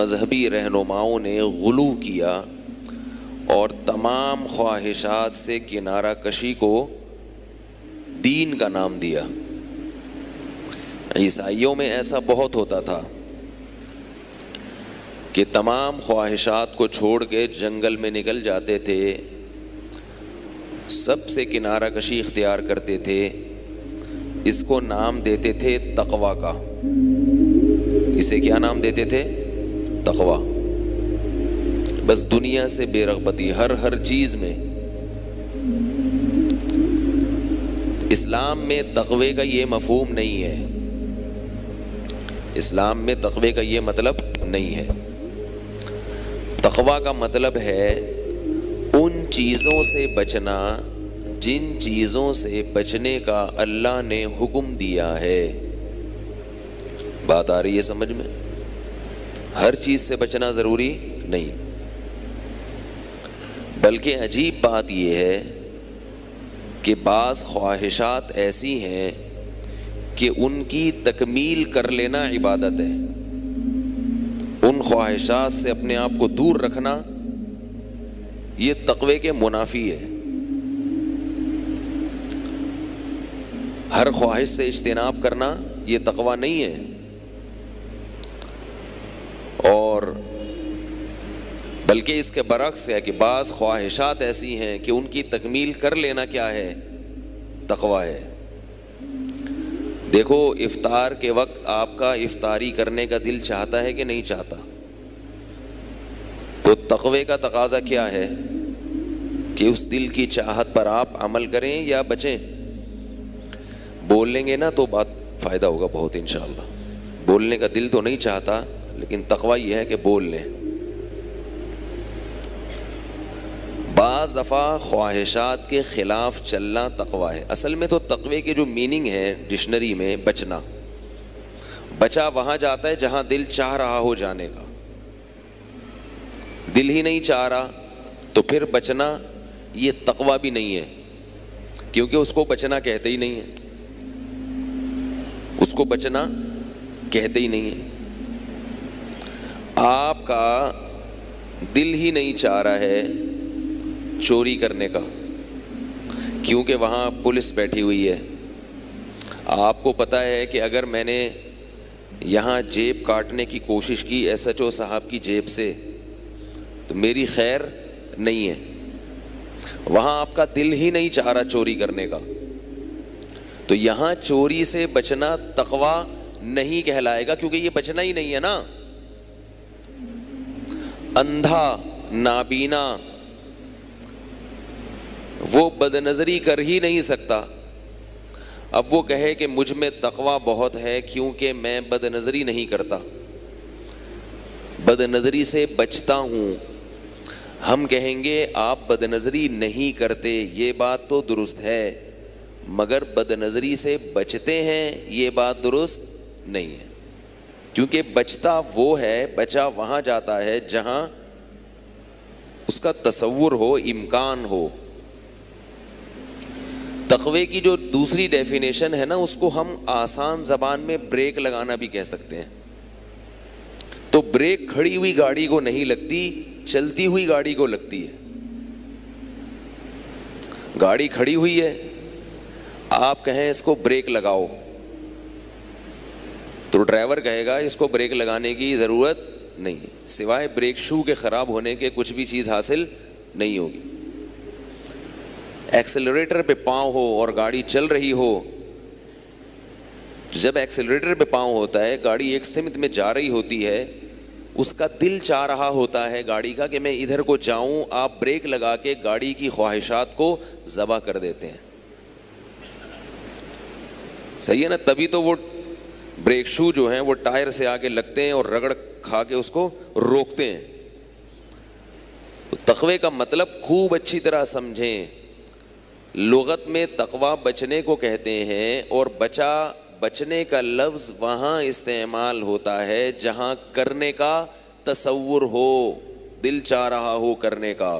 مذہبی رہنماؤں نے غلو کیا اور تمام خواہشات سے کنارہ کشی کو دین کا نام دیا۔ عیسائیوں میں ایسا بہت ہوتا تھا کہ تمام خواہشات کو چھوڑ کے جنگل میں نکل جاتے تھے، سب سے کنارہ کشی اختیار کرتے تھے، اس کو نام دیتے تھے تقویٰ کا۔ اسے کیا نام دیتے تھے؟ تقویٰ۔ بس دنیا سے بے رغبتی ہر چیز میں۔ اسلام میں تقوی کا یہ مفہوم نہیں ہے، اسلام میں تقوی کا یہ مطلب نہیں ہے۔ تقویٰ کا مطلب ہے ان چیزوں سے بچنا جن چیزوں سے بچنے کا اللہ نے حکم دیا ہے۔ بات آ رہی ہے سمجھ میں؟ ہر چیز سے بچنا ضروری نہیں، بلکہ عجیب بات یہ ہے کہ بعض خواہشات ایسی ہیں کہ ان کی تکمیل کر لینا عبادت ہے۔ ان خواہشات سے اپنے آپ کو دور رکھنا یہ تقوی کے منافی ہے۔ ہر خواہش سے اجتناب کرنا یہ تقوی نہیں ہے، اور بلکہ اس کے برعکس ہے کہ بعض خواہشات ایسی ہیں کہ ان کی تکمیل کر لینا کیا ہے؟ تقوی ہے۔ دیکھو، افطار کے وقت آپ کا افطاری کرنے کا دل چاہتا ہے کہ نہیں چاہتا؟ تو تقوی کا تقاضا کیا ہے کہ اس دل کی چاہت پر آپ عمل کریں یا بچیں؟ بول لیں گے نا تو بات فائدہ ہوگا بہت انشاءاللہ۔ بولنے کا دل تو نہیں چاہتا، لیکن تقوی یہ ہے کہ بول لیں۔ بعض دفعہ خواہشات کے خلاف چلنا تقوی ہے۔ اصل میں تو تقوی کی جو میننگ ہے ڈکشنری میں بچنا، بچا وہاں جاتا ہے جہاں دل چاہ رہا ہو جانے کا۔ دل ہی نہیں چاہ رہا تو پھر بچنا یہ تقوی بھی نہیں ہے، کیونکہ اس کو بچنا کہتے ہی نہیں ہے، اس کو بچنا کہتے ہی نہیں ہے۔ آپ کا دل ہی نہیں چاہ رہا ہے چوری کرنے کا، کیونکہ وہاں پولیس بیٹھی ہوئی ہے۔ آپ کو پتہ ہے کہ اگر میں نے یہاں جیب کاٹنے کی کوشش کی ایس ایچ او صاحب کی جیب سے تو میری خیر نہیں ہے۔ وہاں آپ کا دل ہی نہیں چاہ رہا چوری کرنے کا، تو یہاں چوری سے بچنا تقوی نہیں کہلائے گا، کیونکہ یہ بچنا ہی نہیں ہے نا۔ اندھا نابینا وہ بد نظری کر ہی نہیں سکتا، اب وہ کہے کہ مجھ میں تقوی بہت ہے کیونکہ میں بد نظری نہیں کرتا، بد نظری سے بچتا ہوں۔ ہم کہیں گے آپ بد نظری نہیں کرتے، یہ بات تو درست ہے، مگر بد نظری سے بچتے ہیں یہ بات درست نہیں ہے، کیونکہ بچتا وہ ہے، بچا وہاں جاتا ہے جہاں اس کا تصور ہو، امکان ہو۔ تقوی کی جو دوسری ڈیفینیشن ہے نا، اس کو ہم آسان زبان میں بریک لگانا بھی کہہ سکتے ہیں۔ تو بریک کھڑی ہوئی گاڑی کو نہیں لگتی، چلتی ہوئی گاڑی کو لگتی ہے۔ گاڑی کھڑی ہوئی ہے، آپ کہیں اس کو بریک لگاؤ تو ڈرائیور کہے گا اس کو بریک لگانے کی ضرورت نہیں ہے، سوائے بریک شو کے خراب ہونے کے کچھ بھی چیز حاصل نہیں ہوگی۔ ایکسیلریٹر پہ پاؤں ہو اور گاڑی چل رہی ہو، جب ایکسیلریٹر پہ پاؤں ہوتا ہے، گاڑی ایک سمت میں جا رہی ہوتی ہے، اس کا دل چاہ رہا ہوتا ہے گاڑی کا کہ میں ادھر کو جاؤں، آپ بریک لگا کے گاڑی کی خواہشات کو ذبح کر دیتے ہیں۔ صحیح ہے نا؟ تبھی تو وہ بریک شو جو ہیں وہ ٹائر سے آگے لگتے ہیں اور رگڑ کھا کے اس کو روکتے ہیں۔ تو تقوی کا مطلب خوب اچھی طرح سمجھیں۔ لغت میں تقوی بچنے کو کہتے ہیں، اور بچنے کا لفظ وہاں استعمال ہوتا ہے جہاں کرنے کا تصور ہو، دل چاہ رہا ہو کرنے کا۔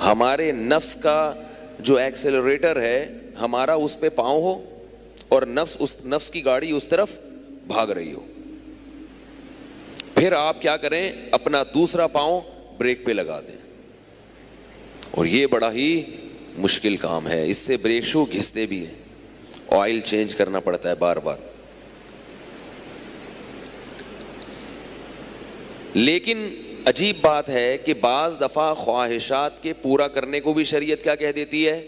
ہمارے نفس کا جو ایکسیلریٹر ہے ہمارا اس پہ پاؤں ہو اور نفس کی گاڑی اس طرف بھاگ رہی ہو۔ پھر آپ کیا کریں, اپنا دوسرا پاؤں بریک پہ لگا دیں, اور یہ بڑا ہی مشکل کام ہے, اس سے بریک شو گھستے بھی ہیں, آئل چینج کرنا پڑتا ہے بار بار. لیکن عجیب بات ہے کہ بعض دفعہ خواہشات کے پورا کرنے کو بھی شریعت کیا کہہ دیتی ہے,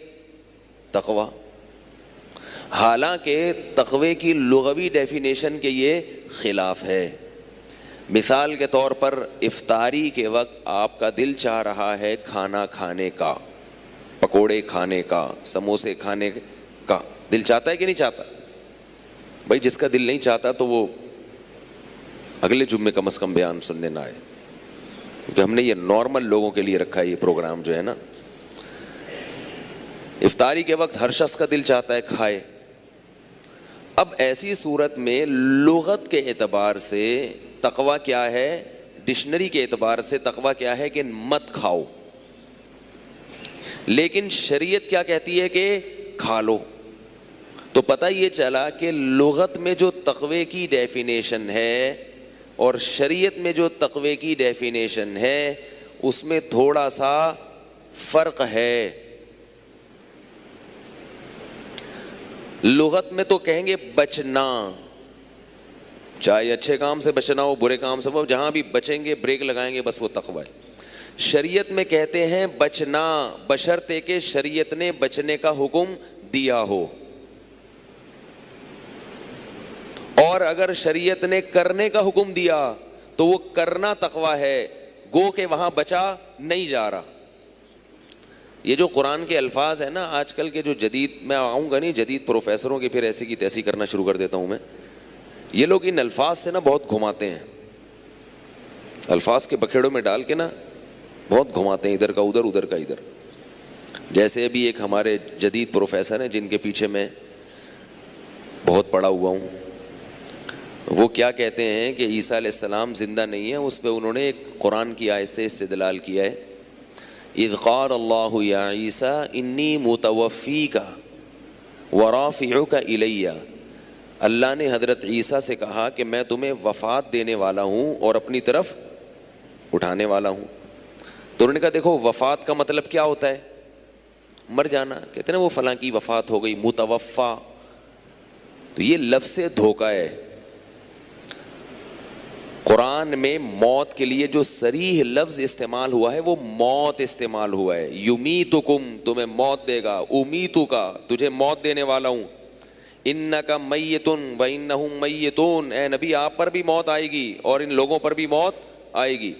تقویٰ. حالانکہ تقوی کی لغوی ڈیفینیشن کے یہ خلاف ہے. مثال کے طور پر افطاری کے وقت آپ کا دل چاہ رہا ہے کھانا کھانے کا, پکوڑے کھانے کا, سموسے کھانے کا, دل چاہتا ہے کہ نہیں چاہتا؟ بھائی جس کا دل نہیں چاہتا تو وہ اگلے جمعے کم از کم بیان سننے نہ آئے, کیونکہ ہم نے یہ نارمل لوگوں کے لیے رکھا ہے یہ پروگرام جو ہے نا. افطاری کے وقت ہر شخص کا دل چاہتا ہے کھائے. اب ایسی صورت میں لغت کے اعتبار سے تقویٰ کیا ہے, ڈکشنری کے اعتبار سے تقویٰ کیا ہے کہ مت کھاؤ, لیکن شریعت کیا کہتی ہے کہ کھا لو. تو پتہ یہ چلا کہ لغت میں جو تقوی کی ڈیفینیشن ہے اور شریعت میں جو تقوی کی ڈیفینیشن ہے اس میں تھوڑا سا فرق ہے. لغت میں تو کہیں گے بچنا, چاہے اچھے کام سے بچنا ہو برے کام سے, وہ جہاں بھی بچیں گے بریک لگائیں گے بس وہ تقویٰ ہے. شریعت میں کہتے ہیں بچنا بشرطے کہ شریعت نے بچنے کا حکم دیا ہو, اور اگر شریعت نے کرنے کا حکم دیا تو وہ کرنا تقویٰ ہے, گو کہ وہاں بچا نہیں جا رہا. یہ جو قرآن کے الفاظ ہیں نا آج کل کے جو جدید, میں آؤں گا نہیں جدید پروفیسروں کے پھر ایسی کی تیسی کرنا شروع کر دیتا ہوں میں, یہ لوگ ان الفاظ سے نا بہت گھماتے ہیں, الفاظ کے بکھیڑوں میں ڈال کے نا بہت گھماتے ہیں, ادھر کا ادھر ادھر کا ادھر. جیسے ابھی ایک ہمارے جدید پروفیسر ہیں جن کے پیچھے میں بہت پڑا ہوا ہوں, وہ کیا کہتے ہیں کہ عیسیٰ علیہ السلام زندہ نہیں ہے, اس پہ انہوں نے ایک قرآن کی آیت سے استدلال کیا ہے, اذ قال اللہ یا عیسیٰ انی متوفیک ورافعک الی. اللہ نے حضرت عیسیٰ سے کہا کہ میں تمہیں وفات دینے والا ہوں اور اپنی طرف اٹھانے والا ہوں. تو انہوں نے کہا دیکھو وفات کا مطلب کیا ہوتا ہے, مر جانا. کہتے ہیں نا وہ فلاں کی وفات ہو گئی, متوفا. تو یہ لفظ دھوکہ ہے. قرآن میں موت کے لیے جو صریح لفظ استعمال ہوا ہے وہ موت استعمال ہوا ہے. یمیتکم, تمہیں موت دے گا, امیتک, تجھے موت دینے والا ہوں, انک میت وانہم میتون, اے نبی آپ پر بھی موت آئے گی اور ان لوگوں پر بھی موت آئے گی.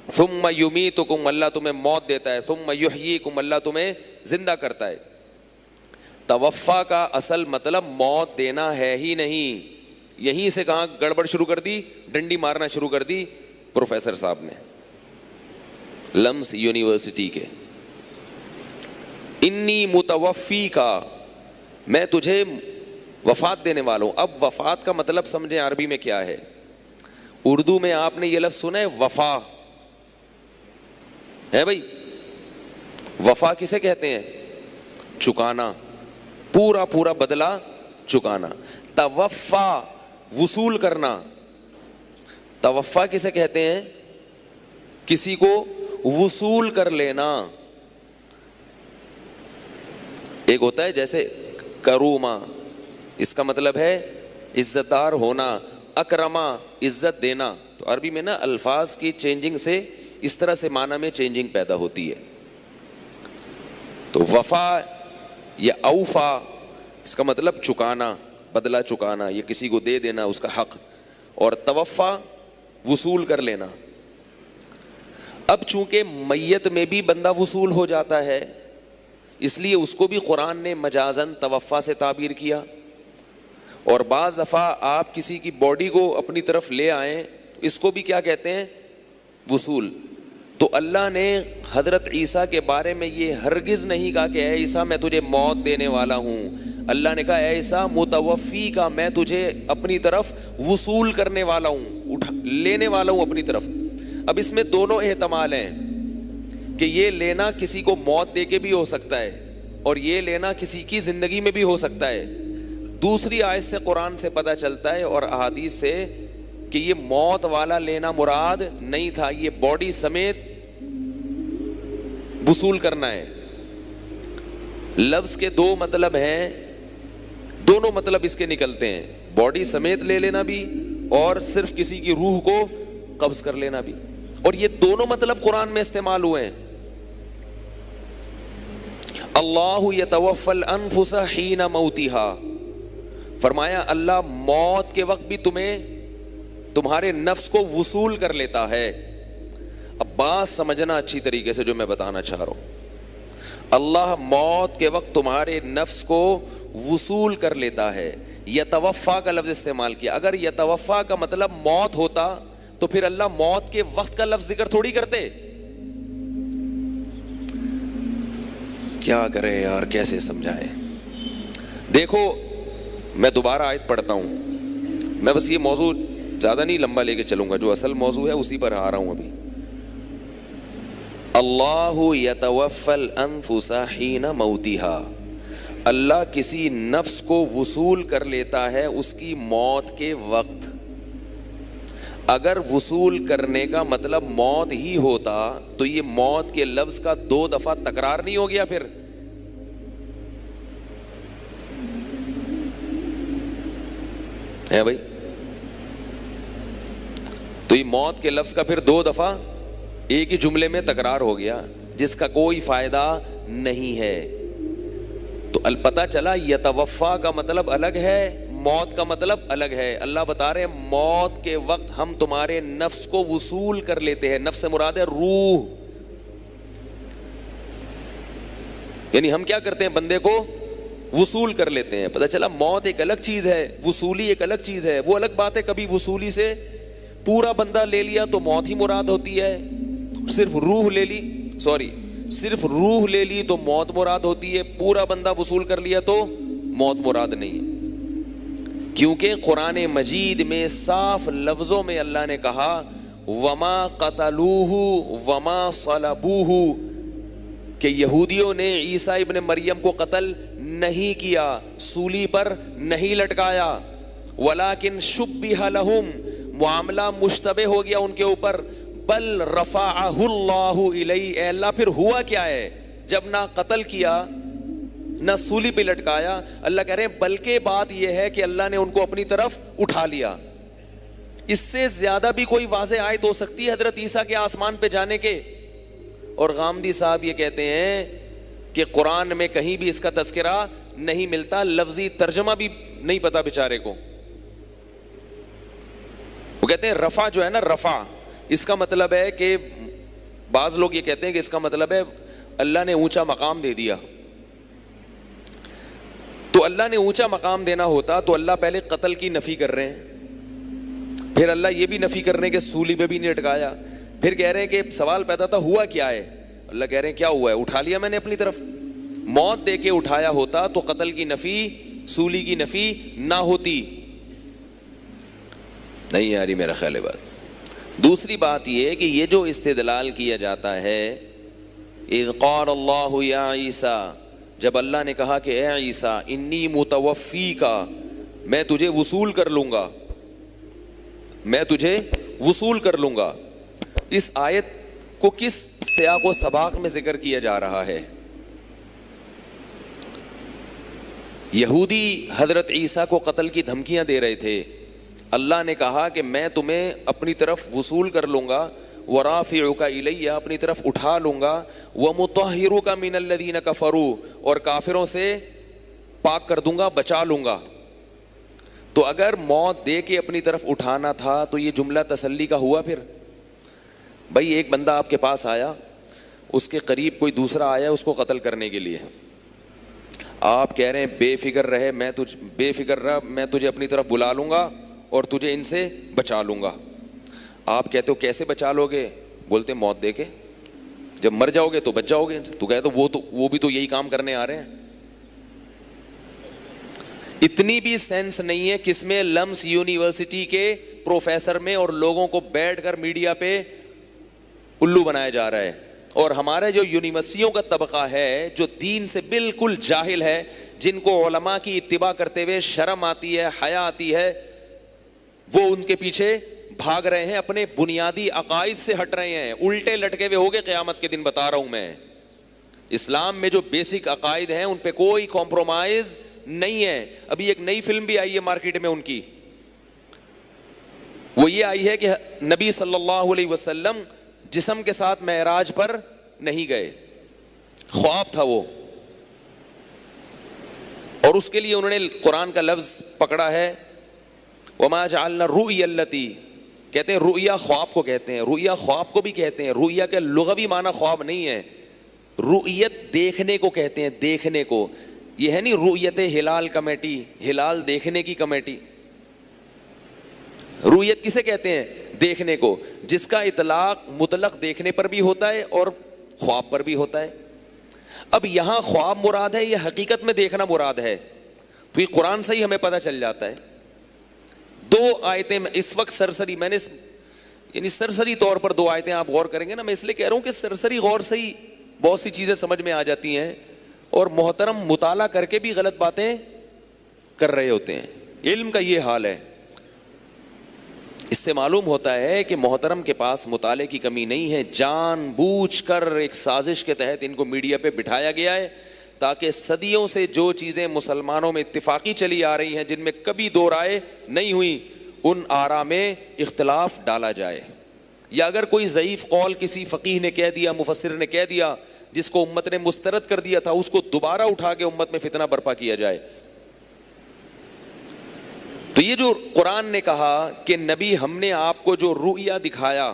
ثم یمیتکم, اللہ تمہیں موت دیتا ہے, ثم یحییکم, اللہ تمہیں زندہ کرتا ہے. توفا کا اصل مطلب موت دینا ہے ہی نہیں. یہیں سے کہاں گڑبڑ شروع کر دی, ڈنڈی مارنا شروع کر دی پروفیسر صاحب نے لمس یونیورسٹی کے. انی متوفی کا, میں تجھے وفات دینے والا ہوں. اب وفات کا مطلب سمجھیں عربی میں کیا ہے. اردو میں آپ نے یہ لفظ سنا ہے وفا ہے بھائی, وفا کسے کہتے ہیں, چکانا, پورا پورا بدلہ چکانا. توفا وصول کرنا. توفا کسے کہتے ہیں, کسی کو وصول کر لینا. ایک ہوتا ہے جیسے کروما, اس کا مطلب ہے عزت دار ہونا, اکرما عزت دینا. تو عربی میں نا الفاظ کی چینجنگ سے اس طرح سے معنی میں چینجنگ پیدا ہوتی ہے. تو وفا یا اوفا اس کا مطلب چکانا, بدلہ چکانا, یہ کسی کو دے دینا اس کا حق. اور توفا وصول کر لینا. اب چونکہ میت میں بھی بندہ وصول ہو جاتا ہے اس لیے اس کو بھی قرآن نے مجازن توفا سے تعبیر کیا. اور بعض دفعہ آپ کسی کی باڈی کو اپنی طرف لے آئیں اس کو بھی کیا کہتے ہیں, وصول. تو اللہ نے حضرت عیسیٰ کے بارے میں یہ ہرگز نہیں کہا کہ اے عیسیٰ میں تجھے موت دینے والا ہوں. اللہ نے کہا اے عیسیٰ متوفی کا, میں تجھے اپنی طرف وصول کرنے والا ہوں, لینے والا ہوں اپنی طرف. اب اس میں دونوں احتمال ہیں کہ یہ لینا کسی کو موت دے کے بھی ہو سکتا ہے اور یہ لینا کسی کی زندگی میں بھی ہو سکتا ہے. دوسری آیت سے قرآن سے پتہ چلتا ہے اور احادیث سے کہ یہ موت والا لینا مراد نہیں تھا, یہ باڈی سمیت وصول کرنا ہے. لفظ کے دو مطلب ہیں, دونوں مطلب اس کے نکلتے ہیں, باڈی سمیت لے لینا بھی اور صرف کسی کی روح کو قبض کر لینا بھی, اور یہ دونوں مطلب قرآن میں استعمال ہوئے ہیں. اللہ یتوفی الانفس حین موتها, فرمایا اللہ موت کے وقت بھی تمہارے نفس کو وصول کر لیتا ہے. اب بات سمجھنا اچھی طریقے سے جو میں بتانا چاہ رہا ہوں, اللہ موت کے وقت تمہارے نفس کو وصول کر لیتا ہے. یتوفا کا لفظ استعمال کیا, اگر یتوفا کا مطلب موت ہوتا تو پھر اللہ موت کے وقت کا لفظ ذکر تھوڑی کرتے. کیا کریں یار, کیسے سمجھائیں. دیکھو میں دوبارہ آیت پڑھتا ہوں, میں بس یہ موضوع زیادہ نہیں لمبا لے کے چلوں گا, جو اصل موضوع ہے اسی پر آ رہا ہوں ابھی. اللہ یتوفی الانفس حین موتها, اللہ کسی نفس کو وصول کر لیتا ہے اس کی موت کے وقت. اگر وصول کرنے کا مطلب موت ہی ہوتا تو یہ موت کے لفظ کا 2 دفعہ تکرار نہیں ہو گیا پھر. ہے بھائی, تو یہ موت کے لفظ کا پھر 2 دفعہ ایک ہی جملے میں تکرار ہو گیا جس کا کوئی فائدہ نہیں ہے. تو الپتہ چلا یتوفا کا مطلب الگ ہے, موت کا مطلب الگ ہے. اللہ بتا رہے ہیں موت کے وقت ہم تمہارے نفس کو وصول کر لیتے ہیں. نفس سے مراد ہے روح, یعنی ہم کیا کرتے ہیں, بندے کو وصول کر لیتے ہیں. پتہ چلا موت ایک الگ چیز ہے, وصولی ایک الگ چیز ہے. وہ الگ بات ہے کبھی وصولی سے پورا بندہ لے لیا تو موت ہی مراد ہوتی ہے, صرف روح لے لی تو موت مراد ہوتی ہے, پورا بندہ وصول کر لیا تو موت مراد نہیں ہے. کیونکہ قرآن مجید میں صاف لفظوں میں اللہ نے کہا وما قتلوہ وما صلبوہ, کہ یہودیوں نے عیسیٰ ابن مریم کو قتل نہیں کیا, سولی پر نہیں لٹکایا, ولیکن شبہ لہم, معاملہ مشتبہ ہو گیا ان کے اوپر, بل رفعہ اللہ الیہ, اے اللہ پھر ہوا کیا ہے جب نہ قتل کیا نہ سولی پہ لٹکایا. اللہ کہہ رہے ہیں بلکہ بات یہ ہے کہ اللہ نے ان کو اپنی طرف اٹھا لیا. اس سے زیادہ بھی کوئی واضح آیت ہو سکتی ہے حضرت عیسیٰ کے آسمان پہ جانے کے. اور غامدی صاحب یہ کہتے ہیں کہ قرآن میں کہیں بھی اس کا تذکرہ نہیں ملتا, لفظی ترجمہ بھی نہیں پتا بیچارے کو. وہ کہتے ہیں رفع جو ہے نا, رفع اس کا مطلب ہے کہ بعض لوگ یہ کہتے ہیں کہ اس کا مطلب ہے اللہ نے اونچا مقام دے دیا. تو اللہ نے اونچا مقام دینا ہوتا تو اللہ پہلے قتل کی نفی کر رہے ہیں, پھر اللہ یہ بھی نفی کر رہے ہیں کہ سولی پہ بھی نہیں لٹکایا, پھر کہہ رہے ہیں کہ سوال پیدا تھا ہوا کیا ہے, اللہ کہہ رہے ہیں کیا ہوا ہے, اٹھا لیا میں نے اپنی طرف. موت دے کے اٹھایا ہوتا تو قتل کی نفی, سولی کی نفی نہ ہوتی. نہیں یاری میرا خیال ہے بات. دوسری بات یہ ہے کہ یہ جو استدلال کیا جاتا ہے اذ قال اللہ یا عیسیٰ, جب اللہ نے کہا کہ اے عیسیٰ انی متوفیکا, میں تجھے وصول کر لوں گا, میں تجھے وصول کر لوں گا. اس آیت کو کس سیاق و سباق میں ذکر کیا جا رہا ہے؟ یہودی حضرت عیسیٰ کو قتل کی دھمکیاں دے رہے تھے. اللہ نے کہا کہ میں تمہیں اپنی طرف وصول کر لوں گا, ورافعک الیہ, اپنی طرف اٹھا لوں گا, ومطہرک من الذین کفروا, اور کافروں سے پاک کر دوں گا, بچا لوں گا. تو اگر موت دے کے اپنی طرف اٹھانا تھا تو یہ جملہ تسلی کا ہوا. پھر بھائی ایک بندہ آپ کے پاس آیا, اس کے قریب کوئی دوسرا آیا اس کو قتل کرنے کے لیے, آپ کہہ رہے ہیں بے فکر رہے, بے فکر رہ, میں تجھے اپنی طرف بلا لوں گا اور تجھے ان سے بچا لوں گا. آپ کہتے ہو کیسے بچا لو گے؟ بولتے موت دے کے, جب مر جاؤ گے تو بچ جاؤ گے ان سے. تو کہتے وہ بھی تو یہی کام کرنے آ رہے ہیں. اتنی بھی سینس نہیں ہے کس میں لمس یونیورسٹی کے پروفیسر میں اور لوگوں کو بیٹھ کر میڈیا پہ الو بنایا جا رہا ہے. اور ہمارے جو یونیورسٹیوں کا طبقہ ہے جو دین سے بالکل جاہل ہے, جن کو علماء کی اتباع کرتے ہوئے شرم آتی ہے, حیا آتی ہے, وہ ان کے پیچھے بھاگ رہے ہیں, اپنے بنیادی عقائد سے ہٹ رہے ہیں, الٹے لٹکے ہوئے ہوگے قیامت کے دن, بتا رہا ہوں میں. اسلام میں جو بیسک عقائد ہیں ان پہ کوئی کمپرومائز نہیں ہے. ابھی ایک نئی فلم بھی آئی ہے مارکیٹ میں ان کی, وہ یہ آئی ہے کہ نبی صلی اللہ علیہ وسلم جسم کے ساتھ معراج پر نہیں گئے, خواب تھا وہ, اور اس کے لیے انہوں نے قرآن کا لفظ پکڑا ہے وما جعلنا الرؤیا التی, کہتے ہیں رؤیا خواب کو کہتے ہیں, رؤیا خواب کو بھی کہتے ہیں. رؤیا کے لغوی معنی خواب نہیں ہے, رؤیت دیکھنے کو کہتے ہیں, دیکھنے کو. یہ ہے نہیں رؤیت ہلال کمیٹی, ہلال دیکھنے کی کمیٹی. رؤیت کسے کہتے ہیں؟ دیکھنے کو, جس کا اطلاق مطلق دیکھنے پر بھی ہوتا ہے اور خواب پر بھی ہوتا ہے. اب یہاں خواب مراد ہے یا حقیقت میں دیکھنا مراد ہے؟ تو یہ قرآن سے ہی ہمیں پتہ چل جاتا ہے. دو آیتیں اس وقت سرسری, میں نے یعنی سرسری طور پر دو آیتیں آپ غور کریں گے نا, میں اس لیے کہہ رہا ہوں کہ سرسری غور سے ہی بہت سی چیزیں سمجھ میں آ جاتی ہیں, اور محترم مطالعہ کر کے بھی غلط باتیں کر رہے ہوتے ہیں. علم کا یہ حال ہے. اس سے معلوم ہوتا ہے کہ محترم کے پاس مطالعے کی کمی نہیں ہے, جان بوجھ کر ایک سازش کے تحت ان کو میڈیا پہ بٹھایا گیا ہے تاکہ صدیوں سے جو چیزیں مسلمانوں میں اتفاقی چلی آ رہی ہیں, جن میں کبھی دو رائے نہیں ہوئی, ان آراء میں اختلاف ڈالا جائے. یا اگر کوئی ضعیف قول کسی فقیہ نے کہہ دیا, مفسر نے کہہ دیا, جس کو امت نے مسترد کر دیا تھا, اس کو دوبارہ اٹھا کے امت میں فتنہ برپا کیا جائے. تو یہ جو قرآن نے کہا کہ نبی ہم نے آپ کو جو رؤیا دکھایا,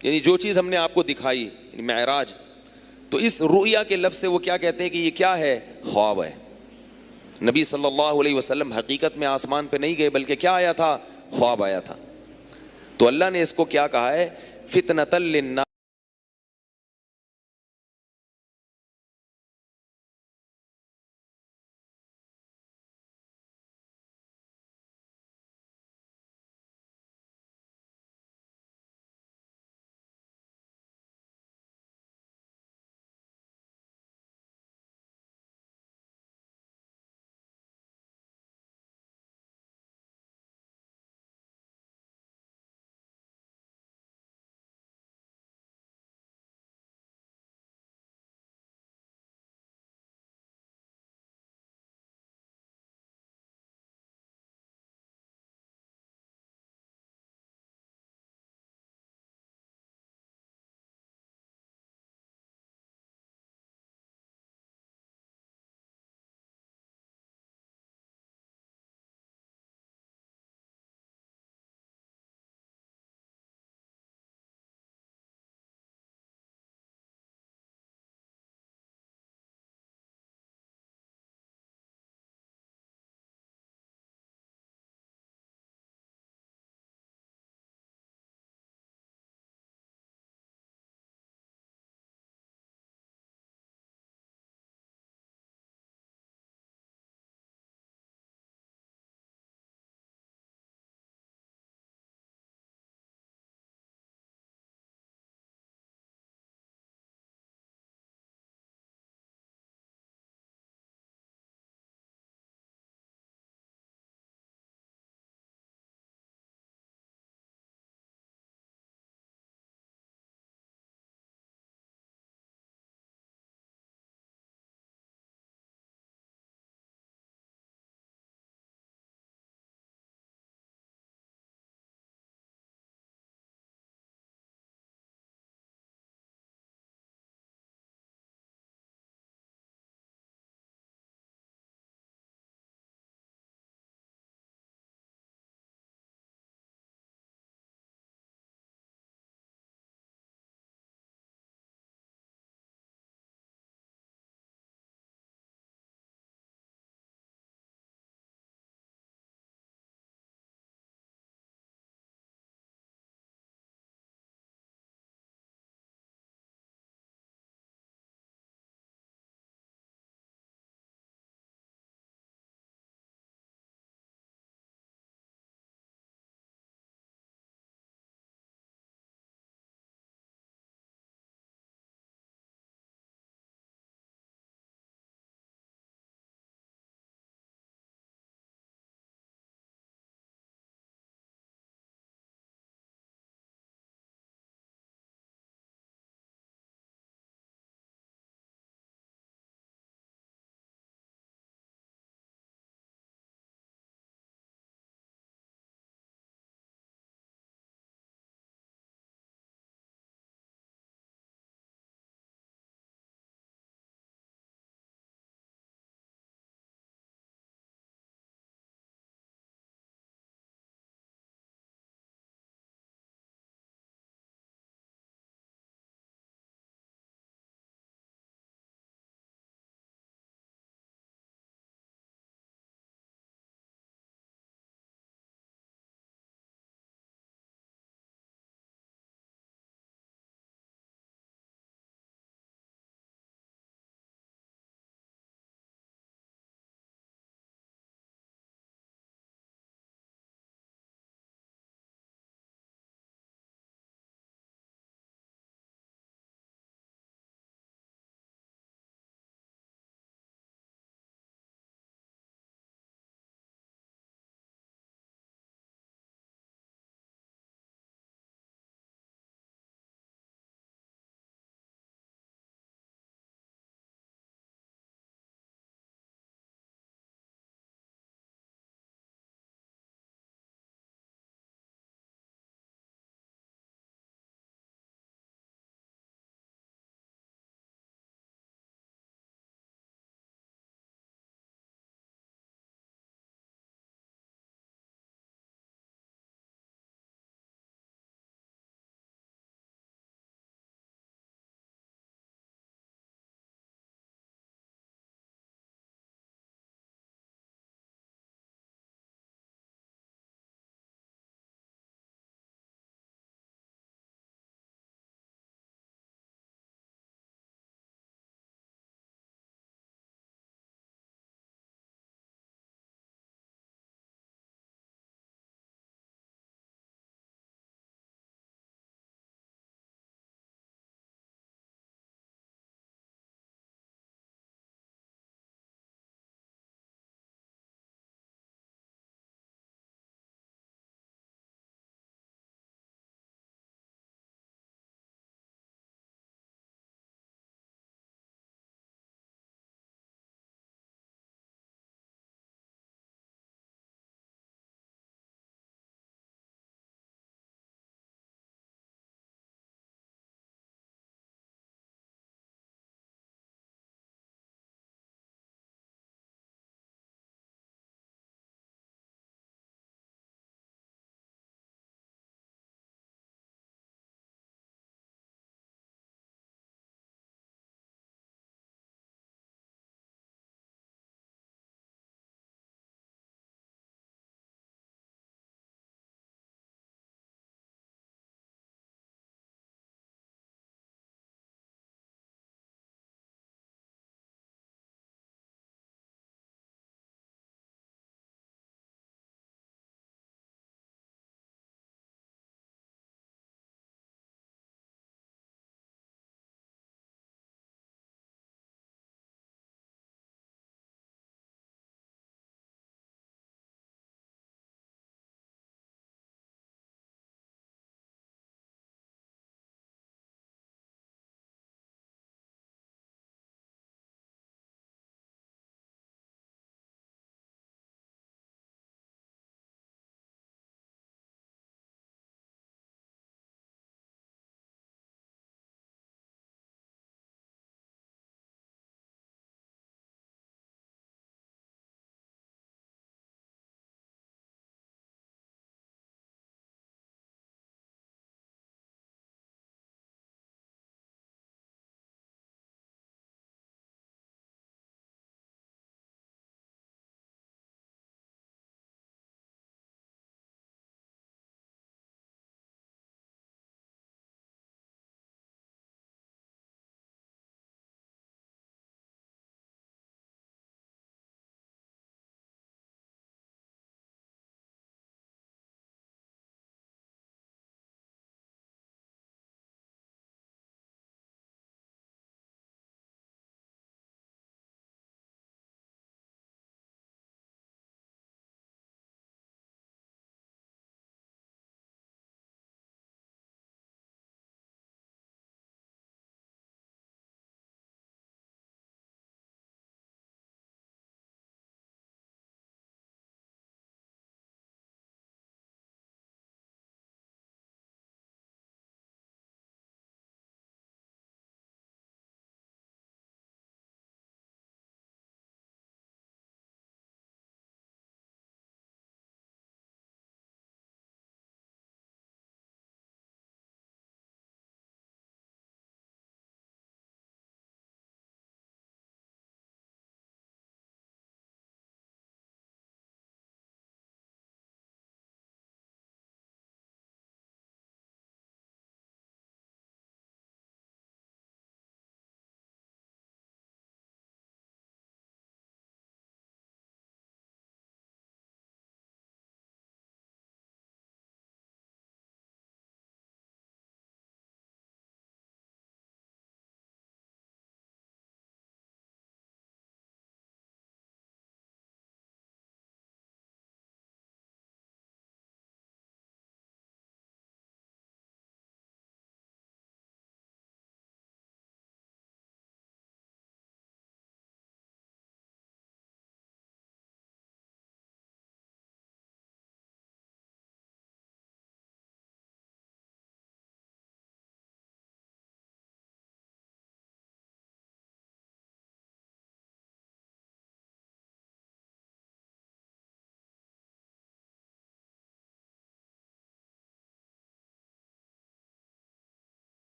یعنی جو چیز ہم نے آپ کو دکھائی, یعنی معراج, تو اس رؤیا کے لفظ سے وہ کیا کہتے ہیں کہ یہ کیا ہے؟ خواب ہے. نبی صلی اللہ علیہ وسلم حقیقت میں آسمان پہ نہیں گئے, بلکہ کیا آیا تھا؟ خواب آیا تھا. تو اللہ نے اس کو کیا کہا ہے؟ فتنۃ للناس.